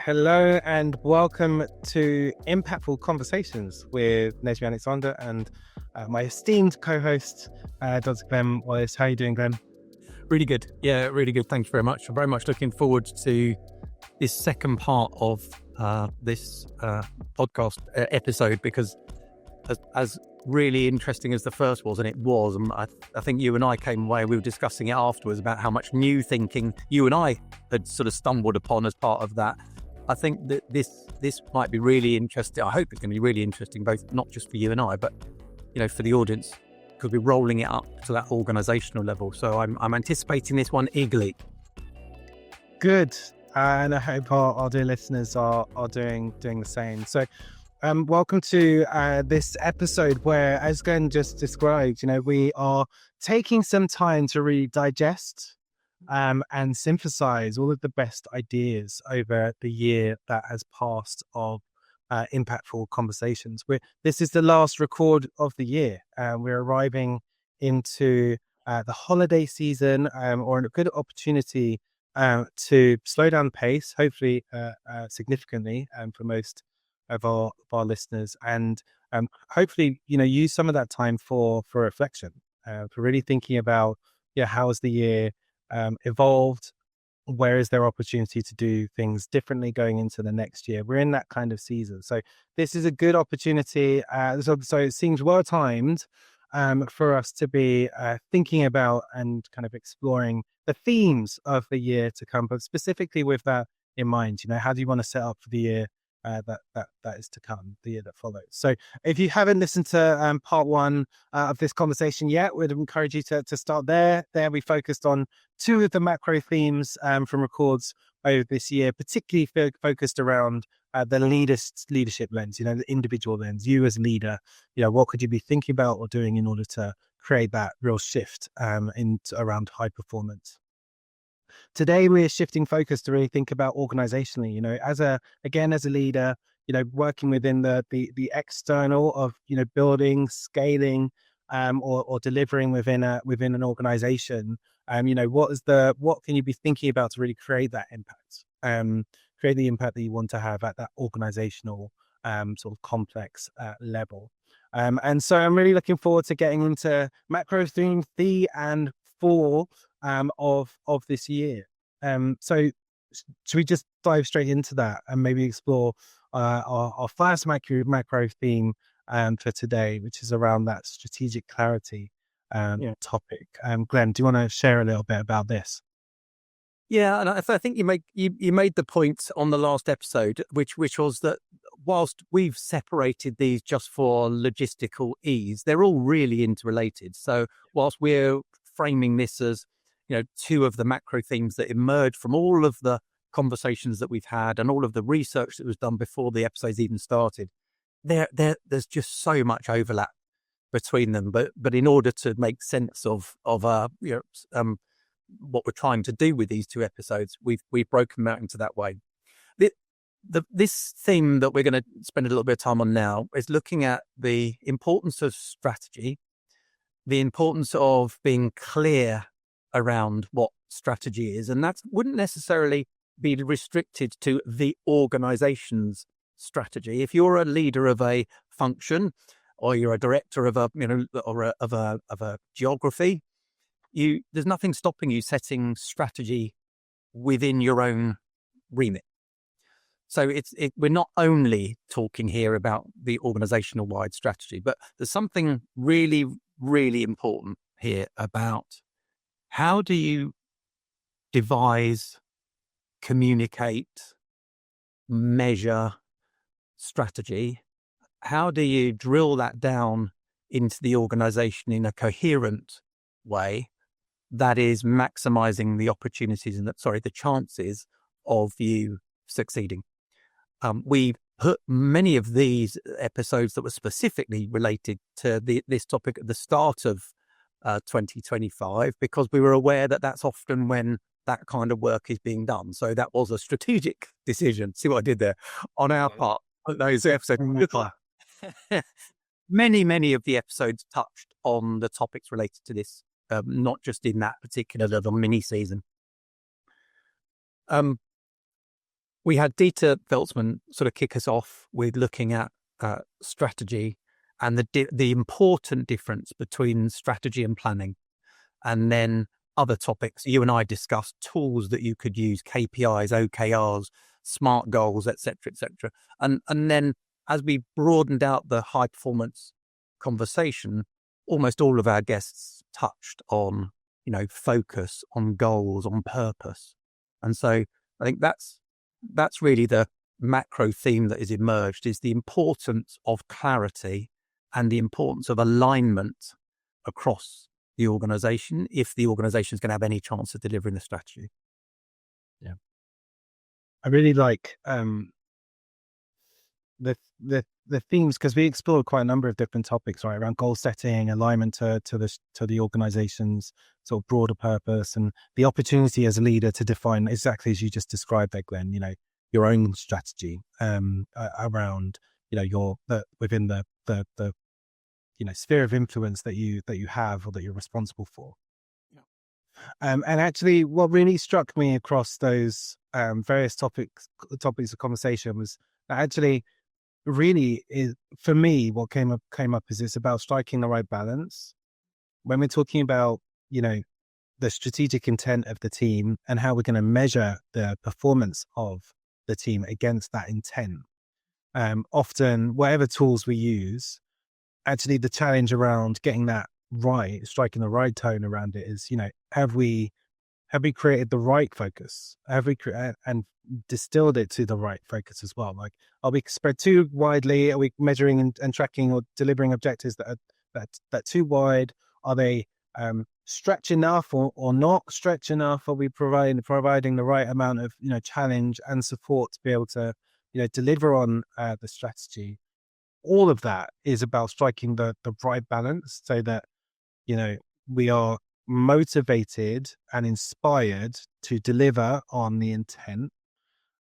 Hello and welcome to Impactful Conversations with Nejmi and Dr. and my esteemed co-host, Dr. Glenn Wallis. How are you doing, Glenn? Really good. Yeah, really good. Thanks very much. I'm very much looking forward to this second part of this podcast episode because as really interesting as the first was, and it was, and I think you and I came away, we were discussing it afterwards about how much new thinking you and I had sort of stumbled upon as part of that. I think that this might be really interesting. I hope it's going to be really interesting, both not just for you and I, but for the audience, because we're rolling it up to that organisational level. So I'm anticipating this one eagerly. Good, and I hope our dear listeners are doing the same. So, welcome to this episode where, as Glenn just described, we are taking some time to really digest and synthesize all of the best ideas over the year that has passed of impactful conversations. This is the last record of the year. We're arriving into the holiday season, or a good opportunity to slow down pace, hopefully significantly for most of our listeners, and hopefully use some of that time for reflection, for really thinking about how has the year evolved. Where is there opportunity to do things differently going into the next year? We're in that kind of season. So this is a good opportunity. So it seems well timed for us to be thinking about and kind of exploring the themes of the year to come, but specifically with that in mind. How do you want to set up for the year that is to come, the year that follows? So if you haven't listened to part one of this conversation yet, we'd encourage you to start there. There we focused on two of the macro themes from records over this year, particularly focused around the leadership lens, the individual lens. You as a leader, what could you be thinking about or doing in order to create that real shift around high performance? Today, we're shifting focus to really think about organizationally, as a leader, working within the external of, building, scaling, or delivering within an organization. What can you be thinking about to really create that impact, create the impact that you want to have at that organizational, sort of complex level. And so I'm really looking forward to getting into macro theme 3 and 4 of this year. So should we just dive straight into that and maybe explore our first macro theme for today, which is around that strategic clarity topic. Glenn, do you want to share a little bit about this? Yeah, and I think you made the point on the last episode, which was that whilst we've separated these just for logistical ease, they're all really interrelated. So whilst we're framing this as two of the macro themes that emerged from all of the conversations that we've had and all of the research that was done before the episodes even started, there's just so much overlap between them. But in order to make sense of what we're trying to do with these two episodes, we've broken them out into that way. This theme that we're going to spend a little bit of time on now is looking at the importance of strategy, the importance of being clear around what strategy is. And that wouldn't necessarily be restricted to the organization's strategy. If you're a leader of a function, or you're a director of a geography, there's nothing stopping you setting strategy within your own remit. So we're not only talking here about the organizational wide strategy, but there's something really, really important here about how do you devise, communicate, measure strategy? How do you drill that down into the organization in a coherent way that is maximizing the opportunities and the chances of you succeeding? We put many of these episodes that were specifically related to this topic at the start of 2025, because we were aware that that's often when that kind of work is being done. So that was a strategic decision. See what I did there on our part. Those episodes. Many of the episodes touched on the topics related to this, not just in that particular little mini season. we had Dieter Veltzman sort of kick us off with looking at strategy and the important difference between strategy and planning. And then other topics you and I discussed, tools that you could use, KPIs, OKRs, SMART goals, etc., etc. And then as we broadened out the high performance conversation, almost all of our guests touched on, focus, on goals, on purpose. And so I think that's really the macro theme that has emerged, is the importance of clarity and the importance of alignment across the organization if the organization is going to have any chance of delivering the strategy. Yeah. I really like the themes, because we explored quite a number of different topics, right, around goal setting, alignment to the organization's sort of broader purpose, and the opportunity as a leader to define exactly as you just described there, Glenn, your own strategy around, within the sphere of influence that you have, or that you're responsible for. And actually, what really struck me across those various topics of conversation was that actually, really, is for me, what came up is it's about striking the right balance when we're talking about the strategic intent of the team and how we're going to measure the performance of the team against that intent. Often, whatever tools we use, actually the challenge around getting that right, striking the right tone around it is, have we created the right focus? Have we and distilled it to the right focus as well? Like, are we spread too widely? Are we measuring and tracking or delivering objectives that are too wide? Are they stretch enough or not stretch enough? Are we providing the right amount of challenge and support to be able to deliver on the strategy? All of that is about striking the right balance so that we are motivated and inspired to deliver on the intent,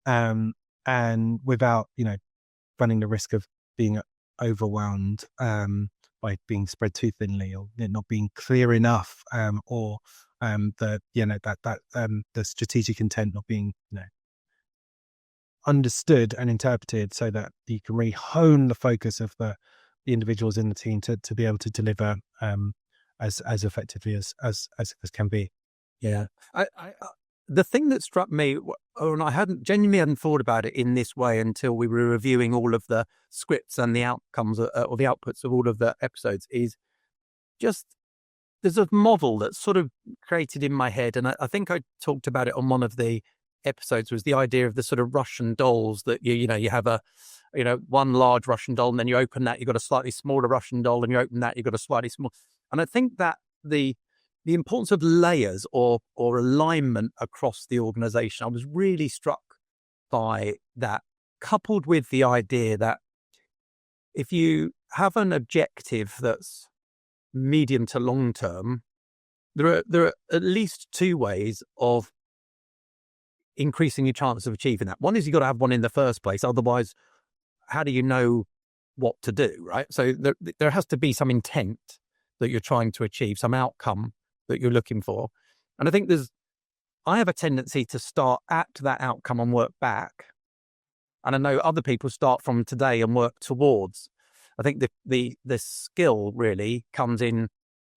and without running the risk of being overwhelmed by being spread too thinly, or not being clear enough, or the strategic intent not being understood and interpreted, so that you can really hone the focus of the individuals in the team to be able to deliver as effectively as can be. Yeah. I the thing that struck me, and I genuinely hadn't thought about it in this way until we were reviewing all of the scripts and the outcomes or the outputs of all of the episodes, is just there's a model that's sort of created in my head, and I think I talked about it on one of the episodes, was the idea of the sort of Russian dolls that you have a one large Russian doll, and then you open that, you've got a slightly smaller Russian doll, and you open that, you've got a slightly small. And I think that the importance of layers or alignment across the organization, I was really struck by that, coupled with the idea that if you have an objective that's medium to long term, there are at least two ways of increasing your chance of achieving that. One is you've got to have one in the first place. Otherwise, how do you know what to do, right? So there has to be some intent that you're trying to achieve, some outcome that you're looking for. And I think I have a tendency to start at that outcome and work back. And I know other people start from today and work towards. I think the skill really comes in,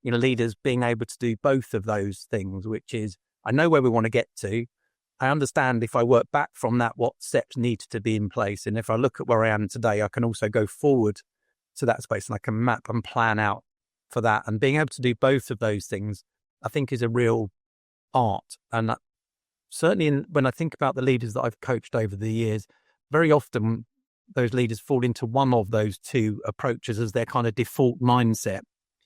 leaders being able to do both of those things, which is, I know where we want to get to. I understand if I work back from that, what steps need to be in place. And if I look at where I am today, I can also go forward to that space, and I can map and plan out for that. And being able to do both of those things, I think, is a real art. And certainly when I think about the leaders that I've coached over the years, very often those leaders fall into one of those two approaches as their kind of default mindset.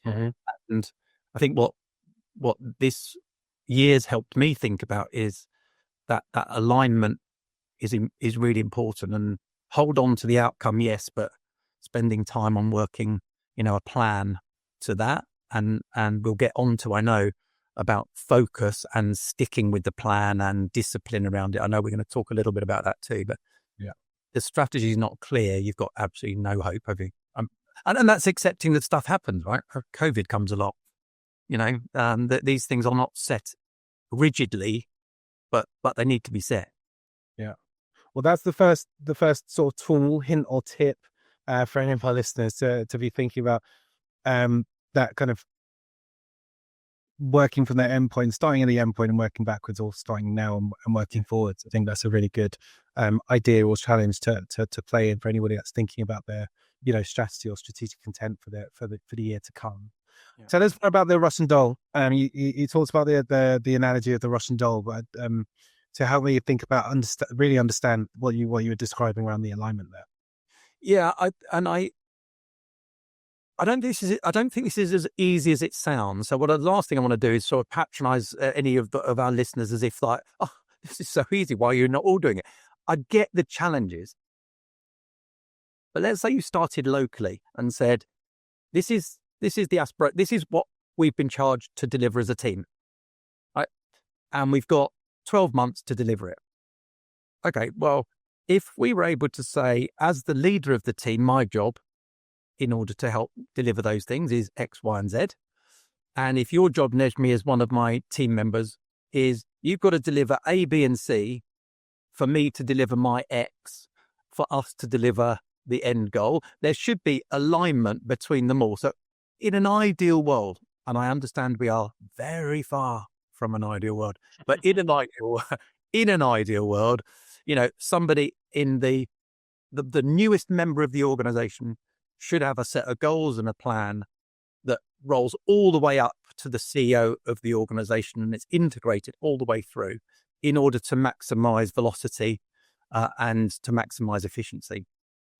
Mm-hmm. And I think what this year's helped me think about is that alignment is really important, and hold on to the outcome, yes, but spending time on working, a plan to that. And we'll get on to, I know, about focus and sticking with the plan and discipline around it. I know we're going to talk a little bit about that too, but yeah, the strategy is not clear, you've got absolutely no hope, have you? And that's accepting that stuff happens, right? COVID comes along, that these things are not set rigidly, but they need to be set. Yeah. Well, that's the first sort of tool, hint or tip for any of our listeners to be thinking about that kind of working from the endpoint, starting at the endpoint and working backwards, or starting now and working forwards. I think that's a really good idea or challenge to play in for anybody that's thinking about their strategy or strategic intent for the year to come. Yeah. Tell us more about the Russian doll. You talked about the analogy of the Russian doll, but to help me think about really understand what you were describing around the alignment there. Yeah, I don't think this is as easy as it sounds. So the last thing I want to do is sort of patronize any of our listeners as if like, oh, this is so easy. Why are you not all doing it? I get the challenges, but let's say you started locally and said, this is what we've been charged to deliver as a team, right? And we've got 12 months to deliver it. Okay, well, if we were able to say, as the leader of the team, my job in order to help deliver those things is X, Y, and Z. And if your job, Nejmi, as one of my team members, is you've got to deliver A, B, and C for me to deliver my X, for us to deliver the end goal, there should be alignment between them all. So in an ideal world, and I understand we are very far from an ideal world, but in an ideal world, somebody in the newest member of the organization should have a set of goals and a plan that rolls all the way up to the CEO of the organization, and it's integrated all the way through in order to maximize velocity and to maximize efficiency.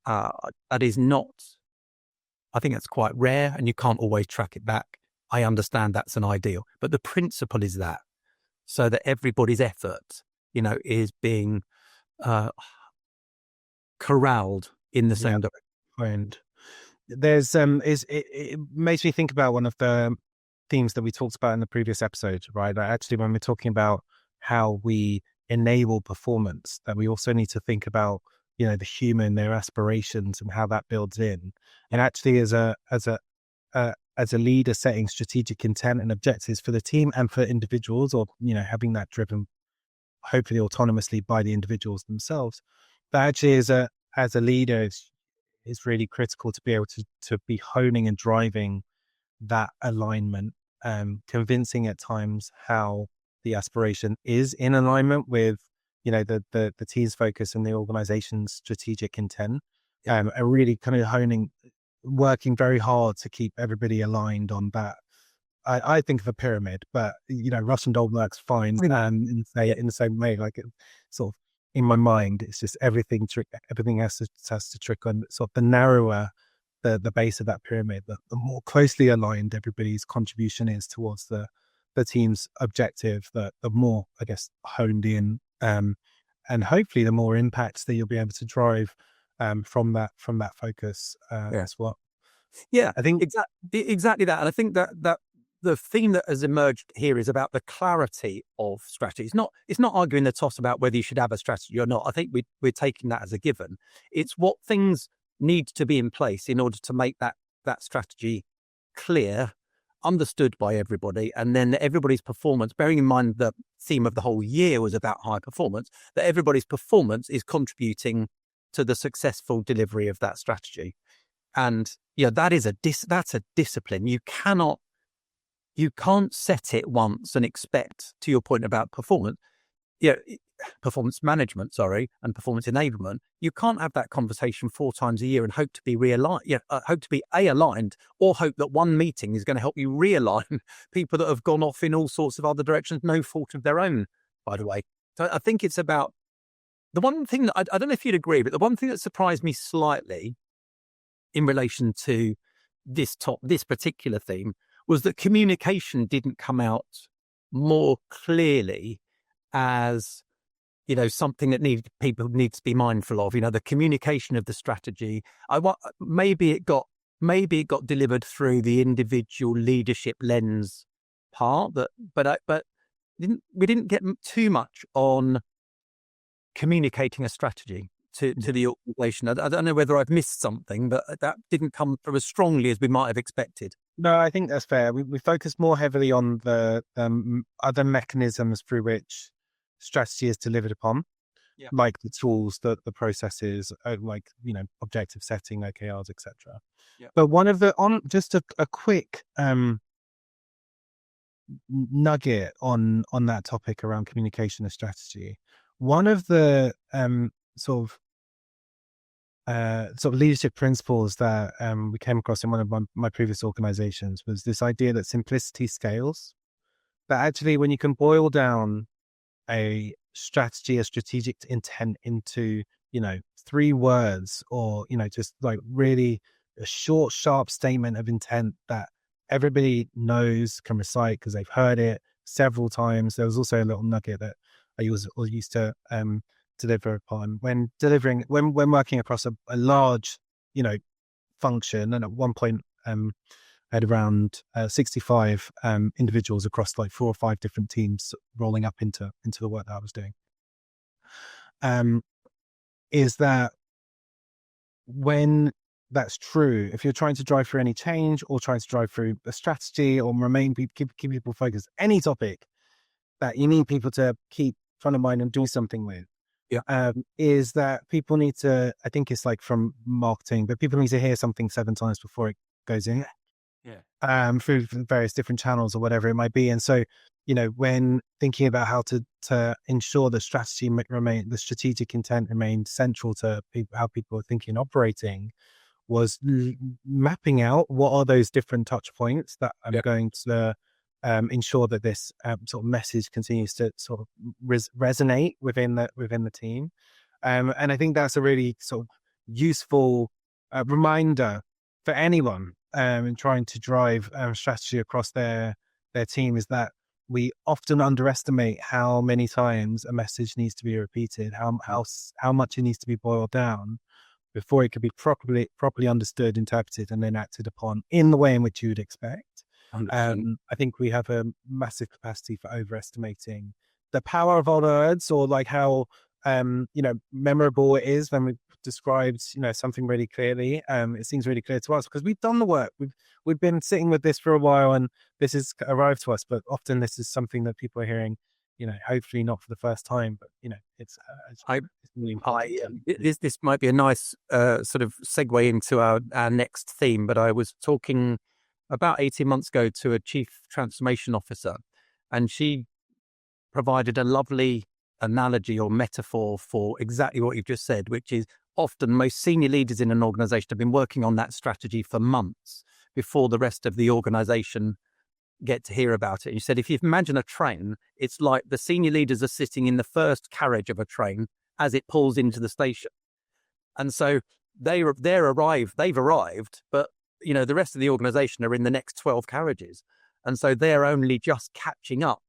That is not, I think that's quite rare, and you can't always track it back. I understand that's an ideal, but the principle is that, so that everybody's effort, is being corralled in the same direction. There's it makes me think about one of the themes that we talked about in the previous episode, right? Actually, when we're talking about how we enable performance, that we also need to think about the human, their aspirations, and how that builds in. And actually, as a leader, setting strategic intent and objectives for the team and for individuals, or having that driven hopefully autonomously by the individuals themselves, but actually as a leader, it's really critical to be able to be honing and driving that alignment, convincing at times how the aspiration is in alignment with the team's focus and the organization's strategic intent, and really kind of working very hard to keep everybody aligned on that. I think of a pyramid, but Russian doll works fine in the same way. Like it sort of, in my mind, it's just everything has to trick on. Sort of the narrower the base of that pyramid, the more closely aligned everybody's contribution is towards the team's objective, the more, I guess, honed in, and hopefully the more impacts that you'll be able to drive from that focus as well. Yeah, I think exactly that. And I think that the theme that has emerged here is about the clarity of strategy. It's not arguing the toss about whether you should have a strategy or not. I think we're taking that as a given. It's what things need to be in place in order to make that strategy clear, understood by everybody, and then everybody's performance, bearing in mind the theme of the whole year was about high performance, that everybody's performance is contributing to the successful delivery of that strategy. And that's a discipline. You can't set it once and expect, to your point about performance management, and performance enablement. You can't have that conversation 4 times a year and hope to be realigned. Hope to be aligned, or hope that one meeting is going to help you realign people that have gone off in all sorts of other directions, no fault of their own, by the way. So I think it's about the one thing that I don't know if you'd agree, but the one thing that surprised me slightly in relation to this particular theme was that communication didn't come out more clearly as something that people need to be mindful of. The communication of the strategy. Maybe it got delivered through the individual leadership lens part, but we didn't get too much on communicating a strategy to the organization. I don't know whether I've missed something, but that didn't come through as strongly as we might have expected. No, I think that's fair. We focus more heavily on the other mechanisms through which strategy is delivered upon. Yeah. like the tools, the processes, like, objective setting, OKRs, etc. Yeah. But one of the on just a quick nugget on that topic around communication and strategy. One of the sort of leadership principles that we came across in one of my previous organizations was this idea that simplicity scales. That actually, when you can boil down a strategy, a strategic intent into, 3 words, or, just like really a short, sharp statement of intent that everybody knows, can recite because they've heard it several times. There was also a little nugget that I used to deliver upon when working across a large, function. And at one point, I had around 65 individuals across like 4 or 5 different teams rolling up into the work that I was doing. Is that when that's true, if you're trying to drive through any change or trying to drive through a strategy or keep people focused, any topic that you need people to keep front of mind and do something with, is that people need to, I think it's like from marketing, but people need to hear something 7 times before it goes in. Through various different channels or whatever it might be. And so, when thinking about how to ensure the the strategic intent remained central to how people are thinking and operating, was mapping out what are those different touch points that I'm going to ensure that this sort of message continues to sort of resonate within the team. And I think that's a really sort of useful reminder for anyone in trying to drive strategy across their team, is that we often underestimate how many times a message needs to be repeated, how much it needs to be boiled down before it could be properly understood, interpreted, and then acted upon in the way in which you would expect. I think we have a massive capacity for overestimating the power of our words, or like how memorable it is when we've described something really clearly. It seems really clear to us because we've done the work. We've been sitting with this for a while, and this has arrived to us. But often this is something that people are hearing, hopefully not for the first time. But it's really important. This might be a nice sort of segue into our next theme. But I was talking about 18 months ago to a chief transformation officer, and she provided a lovely analogy or metaphor for exactly what you've just said, which is often most senior leaders in an organization have been working on that strategy for months before the rest of the organization get to hear about it. And you said, if you imagine a train, it's like the senior leaders are sitting in the first carriage of a train as it pulls into the station. And so they've arrived, but the rest of the organization are in the next 12 carriages. And so they're only just catching up,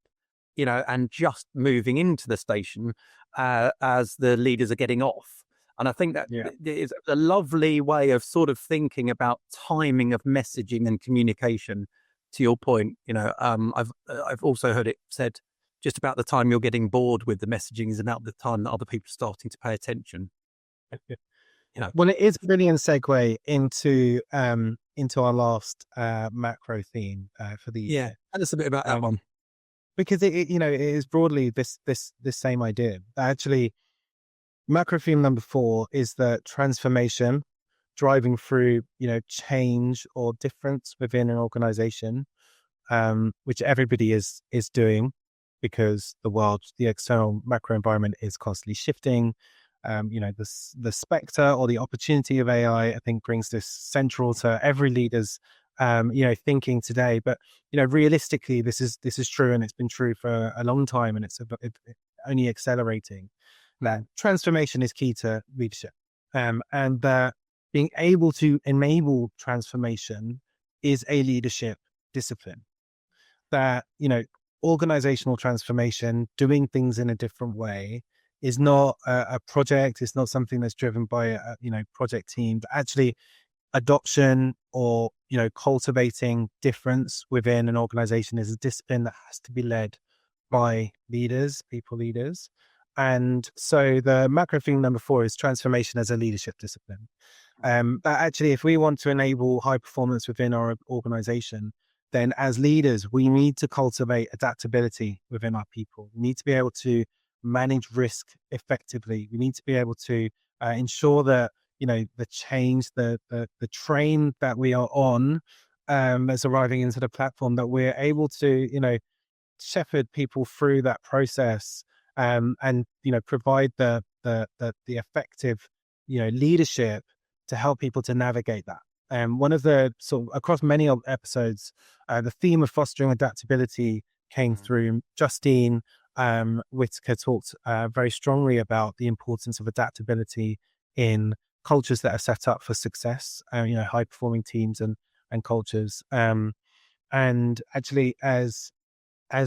and just moving into the station as the leaders are getting off. And I think that is a lovely way of sort of thinking about timing of messaging and communication. To your point, I've also heard it said, just about the time you're getting bored with the messaging is about the time that other people are starting to pay attention. Well, it is a brilliant segue into our last macro theme for the year. Tell us a bit about that one. Because it is broadly this same idea. Actually, macro theme number 4 is that transformation, driving through change or difference within an organization, which everybody is doing, because the external macro environment is constantly shifting. The specter or the opportunity of AI, I think, brings this central to every leader's thinking today. But realistically, this is true, and it's been true for a long time, and it's only accelerating. That transformation is key to leadership, and that being able to enable transformation is a leadership discipline. That organizational transformation, doing things in a different way, is not a project. It's not something that's driven by a project team. But actually, adoption or cultivating difference within an organization is a discipline that has to be led by people leaders. And so the macro theme number 4 is transformation as a leadership discipline. But actually, if we want to enable high performance within our organization, then as leaders, we need to cultivate adaptability within our people. We need to be able to manage risk effectively. We need to be able to ensure that, the change, the train that we are on, as arriving into the platform, that we're able to, shepherd people through that process, and provide the effective leadership to help people to navigate that. One of the sort of across many episodes, the theme of fostering adaptability came through. Justine Whitaker talked very strongly about the importance of adaptability in cultures that are set up for success, high performing teams and cultures. And actually, as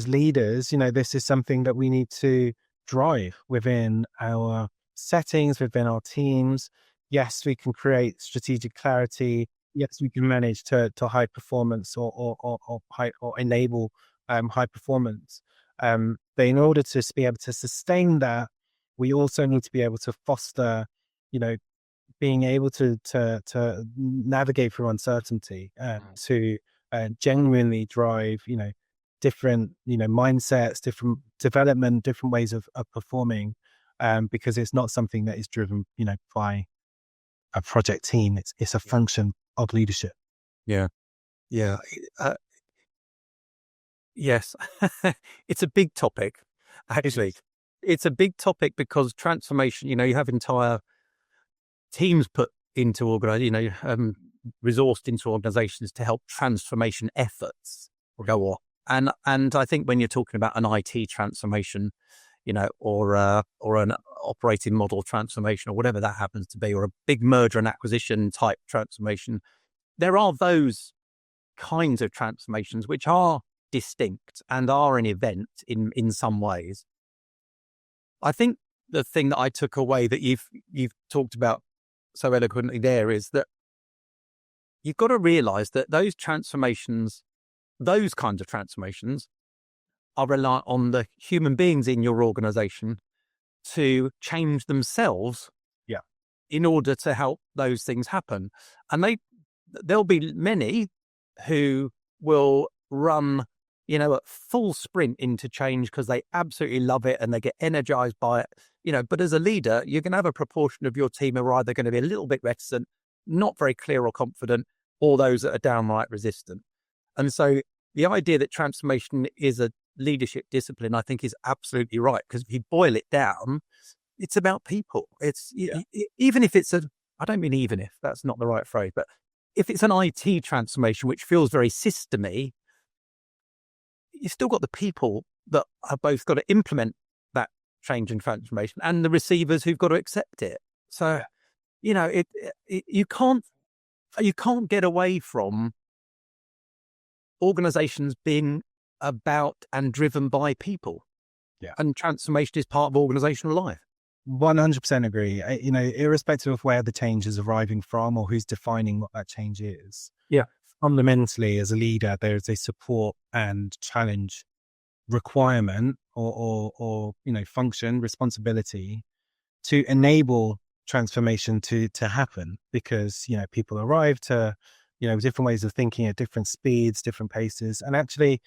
leaders, this is something that we need to drive within our settings, within our teams. Yes, we can create strategic clarity. Yes, we can manage to high performance or enable high performance. But in order to be able to sustain that, we also need to be able to foster, being able to navigate through uncertainty, to genuinely drive, different, mindsets, different development, different ways of performing, because it's not something that is driven, by a project team. It's a function of leadership. Yeah. Yeah. Yes. It's a big topic, actually. It's a big topic because transformation, you have entire teams put into resourced into organizations to help transformation efforts go on. And I think when you're talking about an IT transformation, or an operating model transformation, or whatever that happens to be, or a big merger and acquisition type transformation, there are those kinds of transformations which are distinct and are an event in some ways. I think the thing that I took away that you've talked about so eloquently there is that you've got to realize that those kinds of transformations are reliant on the human beings in your organization to change themselves in order to help those things happen. And there'll be many who will run, at full sprint into change because they absolutely love it and they get energized by it, but as a leader, you're going to have a proportion of your team who are either going to be a little bit reticent, not very clear or confident, or those that are downright resistant. And so the idea that transformation is a leadership discipline, I think, is absolutely right. Because if you boil it down, it's about people. It's even if it's I don't mean even if, that's not the right phrase, but if it's an IT transformation, which feels very systemy, you've still got the people that have both got to implement that change and transformation and the receivers who've got to accept it. So, you can't get away from organizations being about and driven by people. Yeah. And transformation is part of organizational life. 100% agree. Irrespective of where the change is arriving from or who's defining what that change is. Yeah. Fundamentally, as a leader, there is a support and challenge requirement or function, responsibility to enable transformation to happen, because, people arrive to, different ways of thinking at different speeds, different paces. And actually,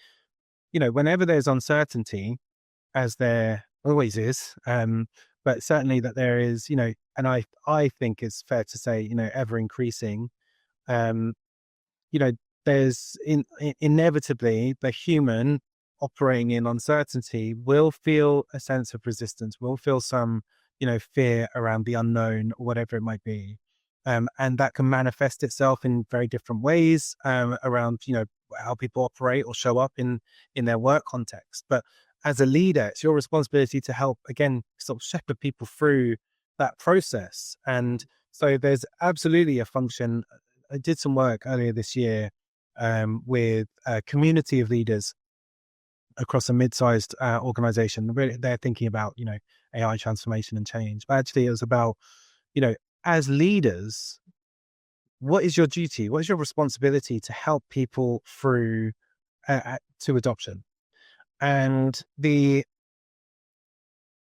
whenever there's uncertainty, as there always is, but certainly that there is, and I think it's fair to say, ever increasing, there's inevitably the human operating in uncertainty will feel a sense of resistance, will feel some, fear around the unknown or whatever it might be. And that can manifest itself in very different ways, around, how people operate or show up in their work context. But as a leader, it's your responsibility to help, again, sort of shepherd people through that process. And so there's absolutely a function. I did some work earlier this year with a community of leaders across a mid-sized organization. Really, they're thinking about, AI transformation and change. But actually, it was about, as leaders, what is your duty? What is your responsibility to help people through to adoption? And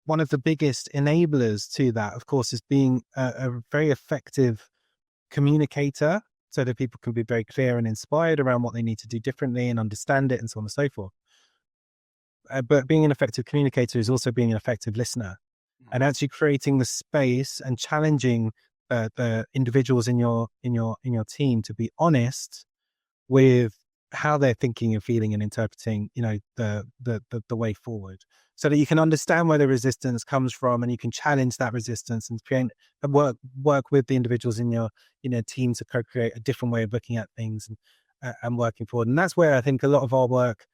one of the biggest enablers to that, of course, is being a very effective communicator, so that people can be very clear and inspired around what they need to do differently and understand it, and so on and so forth. but being an effective communicator is also being an effective listener, and actually creating the space and challenging the individuals in your team to be honest with how they're thinking and feeling and interpreting, the way forward, so that you can understand where the resistance comes from, and you can challenge that resistance and create and work with the individuals in your team to co-create a different way of looking at things and working forward. And that's where I think a lot of our work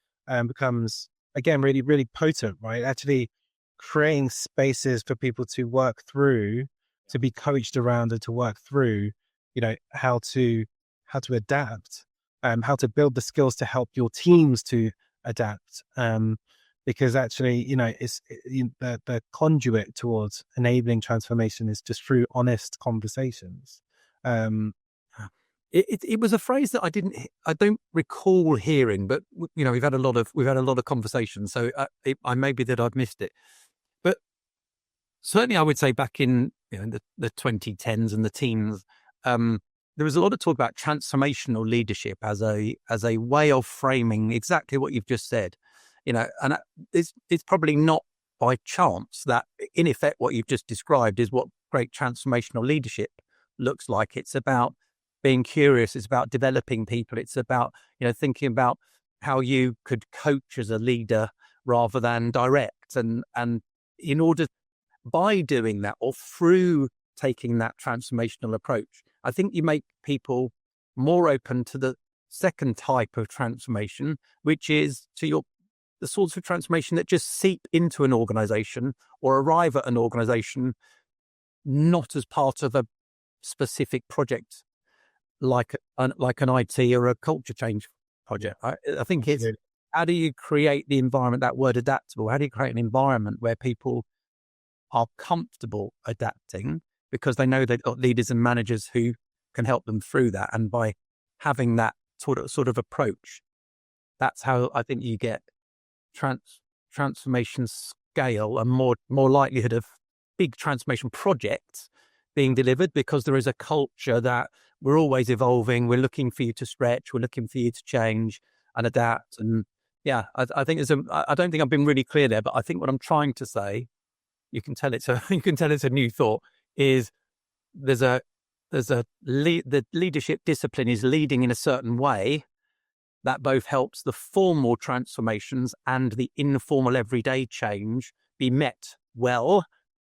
becomes, again, really, really potent, right? Actually creating spaces for people to work through, to be coached around, and to work through, how to adapt, how to build the skills to help your teams to adapt. Because actually, the conduit towards enabling transformation is just through honest conversations. It was a phrase that I don't recall hearing, but we've had a lot of conversations, so I maybe that I've missed it. But certainly, I would say back in the 2010s and the teens, there was a lot of talk about transformational leadership as a way of framing exactly what you've just said. And it's probably not by chance that, in effect, what you've just described is what great transformational leadership looks like. It's about being curious. It's about developing people. It's about, thinking about how you could coach as a leader rather than direct. And in order, by doing that, or through taking that transformational approach, I think you make people more open to the second type of transformation, which is the sorts of transformation that just seep into an organization or arrive at an organization, not as part of a specific project like an IT or a culture change project. I think it's, how do you create the environment, that word adaptable, how do you create an environment where people are comfortable adapting because they know they've got leaders and managers who can help them through that. And by having that sort of approach, that's how I think you get transformation scale and more likelihood of big transformation projects being delivered, because there is a culture that we're always evolving. We're looking for you to stretch. We're looking for you to change and adapt. And yeah, I think I don't think I've been really clear there, but I think what I'm trying to say, you can tell it's a new thought, is the leadership discipline is leading in a certain way that both helps the formal transformations and the informal everyday change be met well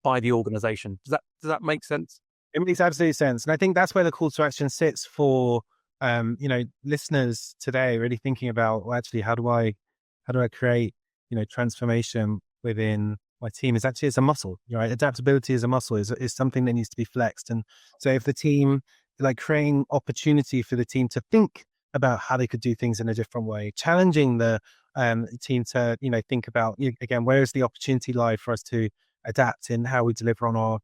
by the organization. Does that make sense? It makes absolute sense. And I think that's where the call to action sits for, listeners today, really thinking about, well, actually, how do I create, transformation within my team? Is actually, it's a muscle, right? Adaptability is a muscle, is something that needs to be flexed. And so if the team, creating opportunity for the team to think about how they could do things in a different way, challenging the team to, think about, again, where is the opportunity lie for us to adapt in how we deliver on our,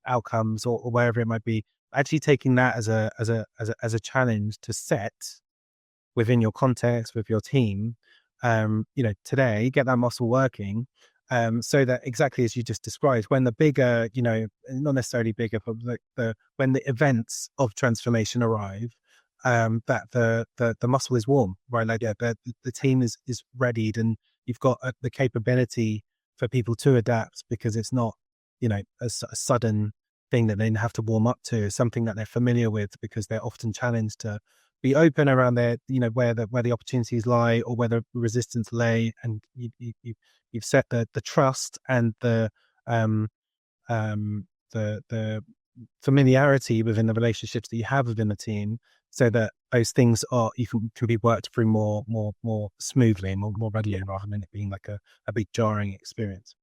outcomes or wherever it might be. Actually taking that as a challenge to set within your context with your team, today, get that muscle working, so that exactly as you just described, when the bigger, not necessarily bigger, but when the events of transformation arrive, that the muscle is warm, right? Like, yeah, the team is readied, and you've got the capability for people to adapt, because it's not, a sudden thing that they have to warm up to. It's something that they're familiar with, because they're often challenged to be open around their, where the opportunities lie or where the resistance lay, and you've set the trust and the familiarity within the relationships that you have within the team, so that those things can be worked through more smoothly and more readily, rather than it being like a big jarring experience.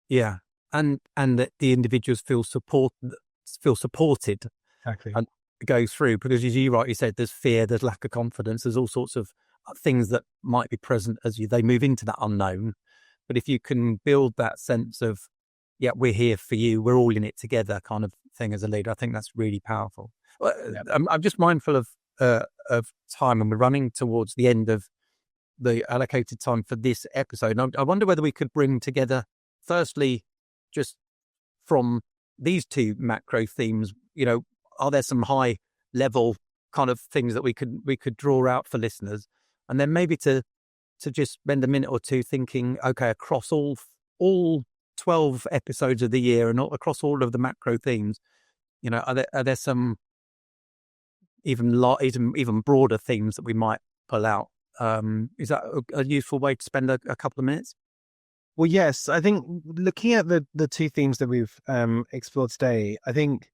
Yeah. And that the individuals feel supported Exactly. and go through, because as you rightly said, there's fear, there's lack of confidence, there's all sorts of things that might be present as they move into that unknown. But if you can build that sense of, yeah, we're here for you, we're all in it together kind of thing as a leader, I think that's really powerful. Yeah. I'm just mindful of time, and we're running towards the end of the allocated time for this episode. And I wonder whether we could bring together, firstly, just from these two macro themes, are there some high level kind of things that we could draw out for listeners, and then maybe to to just spend a minute or two thinking, okay, across all 12 episodes of the year and across all of the macro themes, are there some even broader themes that we might pull out? Is that a useful way to spend a couple of minutes? Well, yes, I think looking at the two themes that we've explored today, I think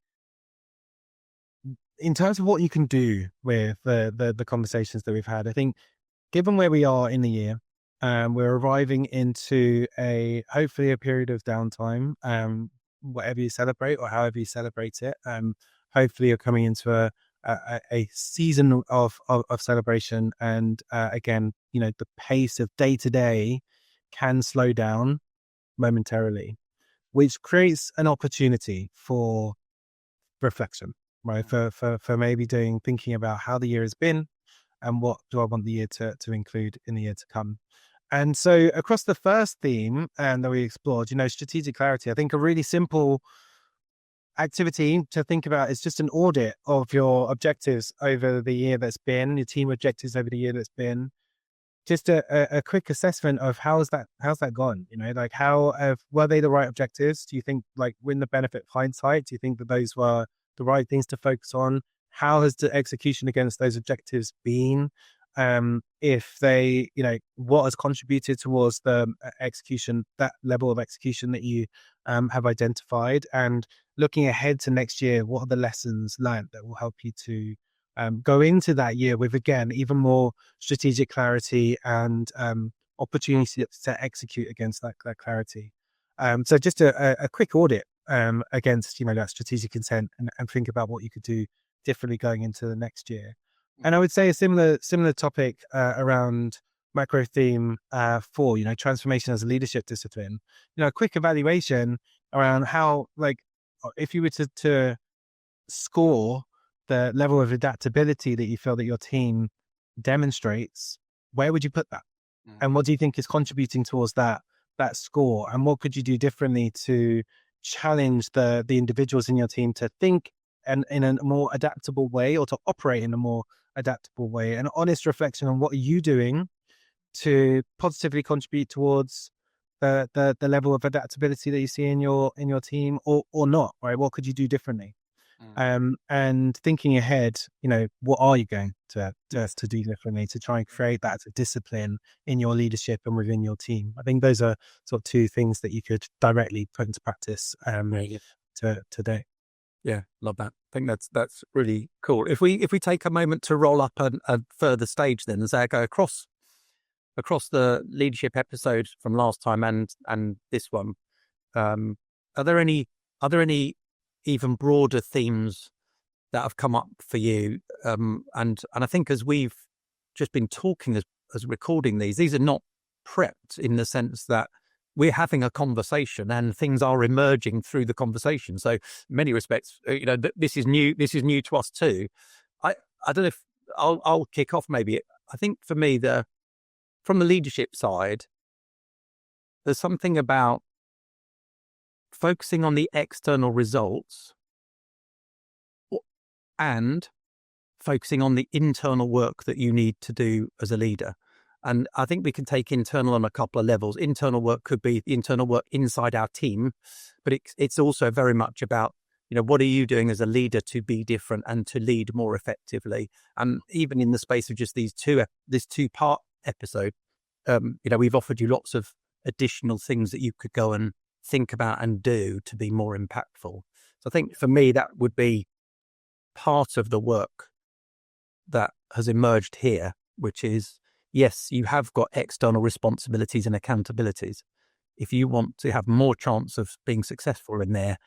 in terms of what you can do with the conversations that we've had, I think given where we are in the year, we're arriving into hopefully a period of downtime, whatever you celebrate or however you celebrate it. Hopefully you're coming into a season of celebration, and again, the pace of day to day can slow down momentarily, which creates an opportunity for reflection, right? For maybe thinking about how the year has been and what do I want the year to include in the year to come. And so across the first theme that we explored, strategic clarity, I think a really simple activity to think about is just an audit of your objectives over the year that's been, your team objectives over the year that's been. Just a quick assessment of how's that gone? Like were they the right objectives? Do you think, like, with the benefit of hindsight, do you think that those were the right things to focus on? How has the execution against those objectives been? If they, what has contributed towards the execution, that level of execution that you have identified, and looking ahead to next year, what are the lessons learned that will help you to go into that year with, again, even more strategic clarity and opportunity to execute against that clarity. So just a quick audit against, that strategic intent, and think about what you could do differently going into the next year. And I would say a similar topic around macro theme 4, transformation as a leadership discipline. A quick evaluation around how, like, if you were to score the level of adaptability that you feel that your team demonstrates, where would you put that? And what do you think is contributing towards that score? And what could you do differently to challenge the individuals in your team to think and in a more adaptable way, or to operate in a more adaptable way? An honest reflection on what are you doing to positively contribute towards the level of adaptability that you see in your team, or not, right? What could you do differently? And thinking ahead, what are you going to do differently to try and create that as a discipline in your leadership and within your team? I think those are sort of two things that you could directly put into practice today. Yeah, love that. I think that's really cool. If we take a moment to roll up a further stage, then, as I go across the leadership episode from last time and this one, are there any even broader themes that have come up for you? And I think as we've just been talking as recording these are not prepped, in the sense that we're having a conversation and things are emerging through the conversation. So in many respects, this is new to us too. I don't know if I'll kick off maybe. I think for me, from the leadership side, there's something about focusing on the external results and focusing on the internal work that you need to do as a leader. And I think we can take internal on a couple of levels. Internal work could be the internal work inside our team, but it's also very much about, what are you doing as a leader to be different and to lead more effectively? And even in the space of just this 2-part episode, we've offered you lots of additional things that you could go and think about and do to be more impactful. So I think for me, that would be part of the work that has emerged here, which is, yes, you have got external responsibilities and accountabilities. If you want to have more chance of being successful in there,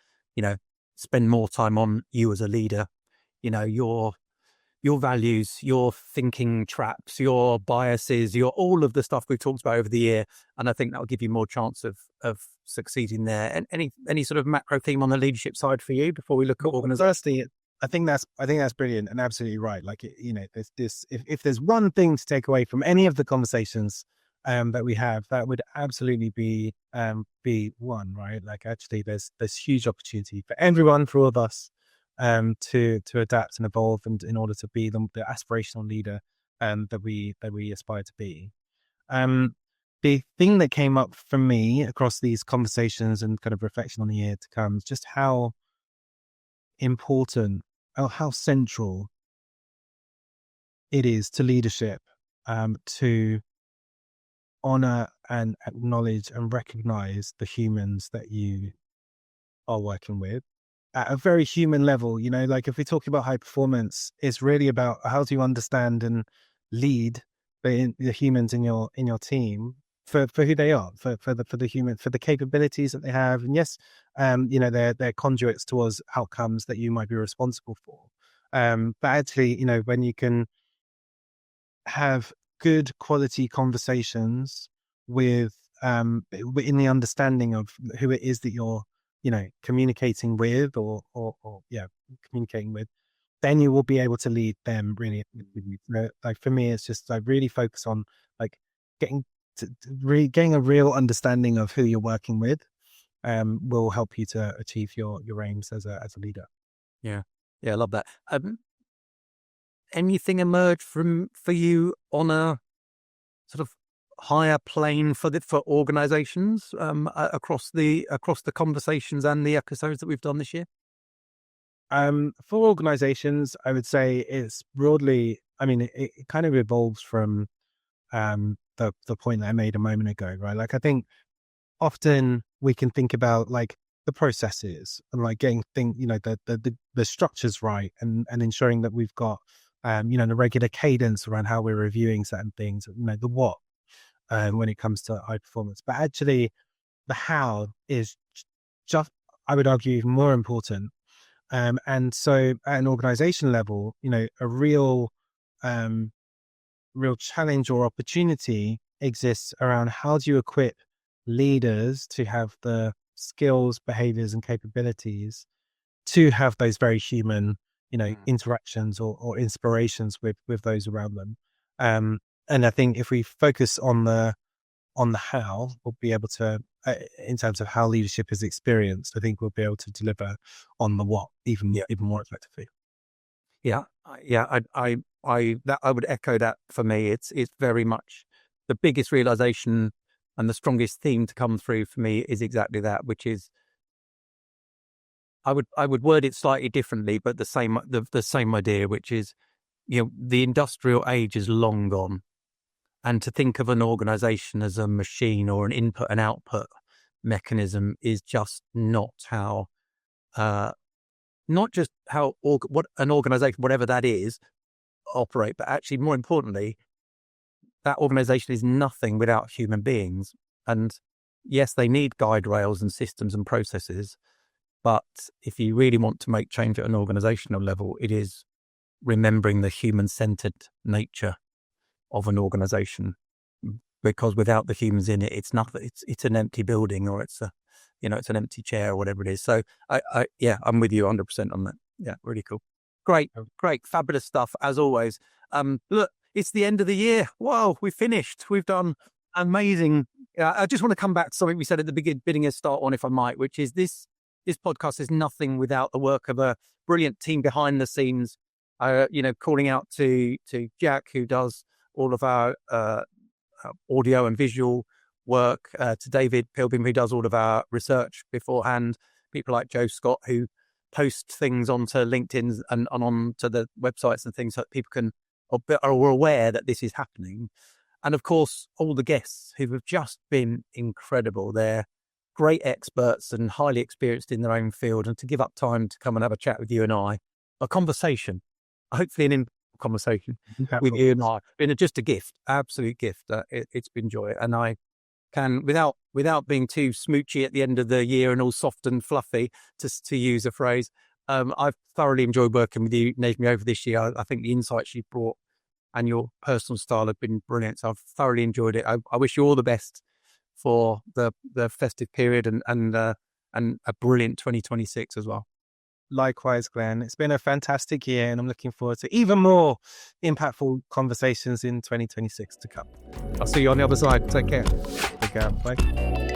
spend more time on you as a leader, your values, your thinking traps, your biases, all of the stuff we've talked about over the year. And I think that will give you more chance of succeeding there. And any sort of macro theme on the leadership side for you before we look at organization? Firstly, I think that's brilliant and absolutely right. Like, there's this, if there's one thing to take away from any of the conversations that we have, that would absolutely be one, right? Like, actually there's huge opportunity for everyone, for all of us, to adapt and evolve, and in order to be the aspirational leader that we aspire to be. The thing that came up for me across these conversations and kind of reflection on the year to come is just how important, or how central it is to leadership, to honor and acknowledge and recognize the humans that you are working with at a very human level. Like if we talk about high performance, it's really about how do you understand and lead the humans in your team for who they are, for the human, for the capabilities that they have. And yes, they're conduits towards outcomes that you might be responsible for. But actually, when you can have good quality conversations with in the understanding of who it is that you're communicating with or communicating with, then you will be able to lead them really effectively. Like for me, it's just I really focus on like getting a real understanding of who you're working with will help you to achieve your aims as a leader. Yeah, I love that. Anything emerge for you on a sort of higher plane for organizations across the conversations and the episodes that we've done this year? For organizations, I would say it's broadly, it kind of evolves from the point that I made a moment ago, right? Like I think often we can think about like the processes and like getting the structures right and ensuring that we've got the regular cadence around how we're reviewing certain things, the what when it comes to high performance. But actually the how is just, I would argue, even more important. And so at an organization level, a real challenge or opportunity exists around how do you equip leaders to have the skills, behaviors, and capabilities to have those very human, interactions or inspirations with those around them. And I think if we focus on the how, we'll be able to, in terms of how leadership is experienced, I think we'll be able to deliver on the what even more effectively. I would echo that. For me, it's very much the biggest realization and the strongest theme to come through for me is exactly that, which is I would word it slightly differently, but the same idea, which is the industrial age is long gone. And to think of an organization as a machine or an input and output mechanism is just not how, not just how what an organization, whatever that is, operate, but actually more importantly, that organization is nothing without human beings. And yes, they need guide rails and systems and processes, but if you really want to make change at an organizational level, it is remembering the human-centered nature of an organization, because without the humans in it, it's nothing. It's an empty building, or it's it's an empty chair or whatever it is. So I'm with you 100% on that. Yeah, really cool. Great, fabulous stuff as always. Look, it's the end of the year. Wow, we finished. We've done amazing. I just want to come back to something we said at the beginning and start on, if I might, which is this podcast is nothing without the work of a brilliant team behind the scenes. Calling out to Jack, who does all of our audio and visual work, to David Pilbeam, who does all of our research beforehand, people like Joe Scott, who post things onto LinkedIn and onto the websites and things so that people are aware that this is happening. And of course, all the guests who have just been incredible. They're great experts and highly experienced in their own field, and to give up time to come and have a chat with you and I, a conversation, hopefully an conversation with you and I, been just a gift, absolute gift. It's been joy, and I can, without being too smoochy at the end of the year and all soft and fluffy, to use a phrase, I've thoroughly enjoyed working with you, Nejmi, over this year. I think the insights you've brought and your personal style have been brilliant. So I've thoroughly enjoyed it. I wish you all the best for the festive period and a brilliant 2026 as well. Likewise, Glenn. It's been a fantastic year, and I'm looking forward to even more impactful conversations in 2026 to come. I'll see you on the other side. Take care. Take care. Bye.